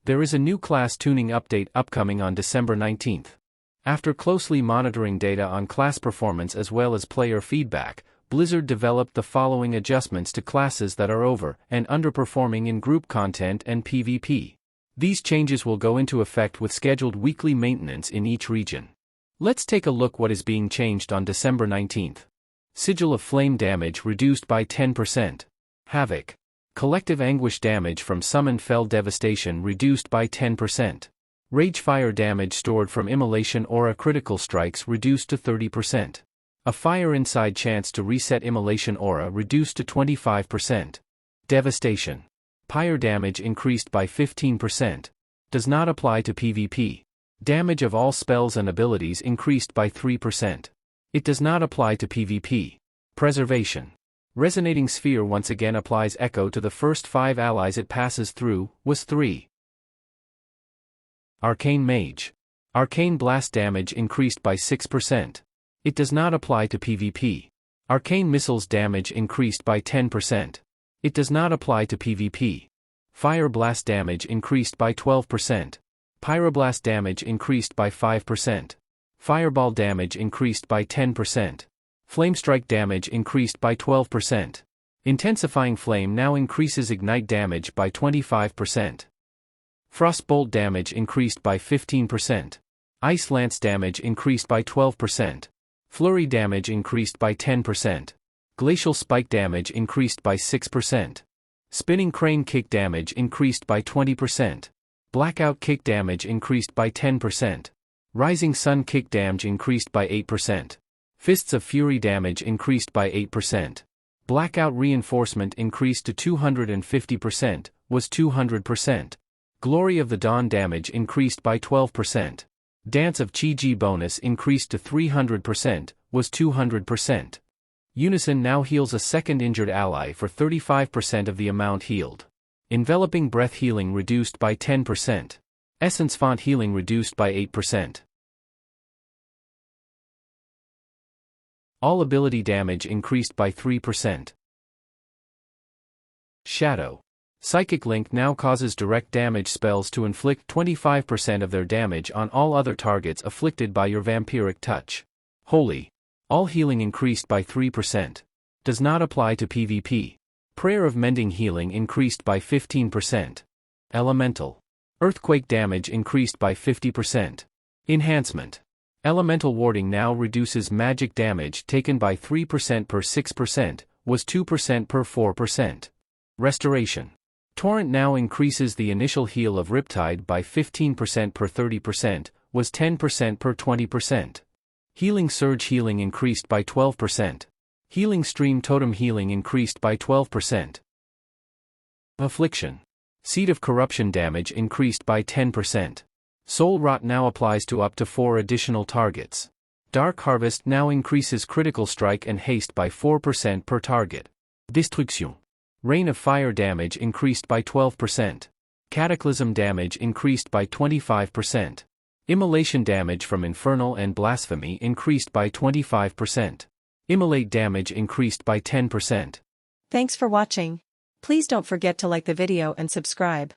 There is a new class tuning update upcoming on December 19th. After closely monitoring data on class performance as well as player feedback, Blizzard developed the following adjustments to classes that are over and underperforming in group content and PvP. These changes will go into effect with scheduled weekly maintenance in each region. Let's take a look what is being changed on December 19th. Sigil of Flame damage reduced by 10%. Havoc. Collective Anguish damage from Summoned Fell Devastation reduced by 10%. Ragefire damage stored from Immolation Aura critical strikes reduced to 30%. A Fire Inside chance to reset Immolation Aura reduced to 25%. Devastation. Pyre damage increased by 15%. Does not apply to PvP. Damage of all spells and abilities increased by 3%. It does not apply to PvP. Preservation. Resonating Sphere once again applies echo to the first 5 allies it passes through, was 3. Arcane Mage. Arcane Blast damage increased by 6%. It does not apply to PvP. Arcane Missiles damage increased by 10%. It does not apply to PvP. Fire Blast damage increased by 12%. Pyroblast damage increased by 5%. Fireball damage increased by 10%. Flamestrike damage increased by 12%. Intensifying Flame now increases Ignite damage by 25%. Frostbolt damage increased by 15%. Ice Lance damage increased by 12%. Flurry damage increased by 10%. Glacial Spike damage increased by 6%. Spinning Crane Kick damage increased by 20%. Blackout Kick damage increased by 10%. Rising Sun Kick damage increased by 8%. Fists of Fury damage increased by 8%. Blackout Reinforcement increased to 250%, was 200%. Glory of the Dawn damage increased by 12%. Dance of Chi-Ji bonus increased to 300%, was 200%. Unison now heals a second injured ally for 35% of the amount healed. Enveloping Breath healing reduced by 10%. Essence Font healing reduced by 8%. All ability damage increased by 3%. Shadow. Psychic Link now causes direct damage spells to inflict 25% of their damage on all other targets afflicted by your vampiric touch. Holy. All healing increased by 3%. Does not apply to PvP. Prayer of Mending healing increased by 15%. Elemental. Earthquake damage increased by 50%. Enhancement. Elemental Warding now reduces magic damage taken by 3% per 6%, was 2% per 4%. Restoration. Torrent now increases the initial heal of Riptide by 15% per 30%, was 10% per 20%. Healing Surge healing increased by 12%. Healing Stream Totem healing increased by 12%. Affliction. Seed of Corruption damage increased by 10%. Soul Rot now applies to up to 4 additional targets. Dark Harvest now increases critical strike and haste by 4% per target. Destruction. Rain of Fire damage increased by 12%. Cataclysm damage increased by 25%. Immolation damage from Infernal and Blasphemy increased by 25%. Immolate damage increased by 10%. Thanks for watching. Please don't forget to like the video and subscribe.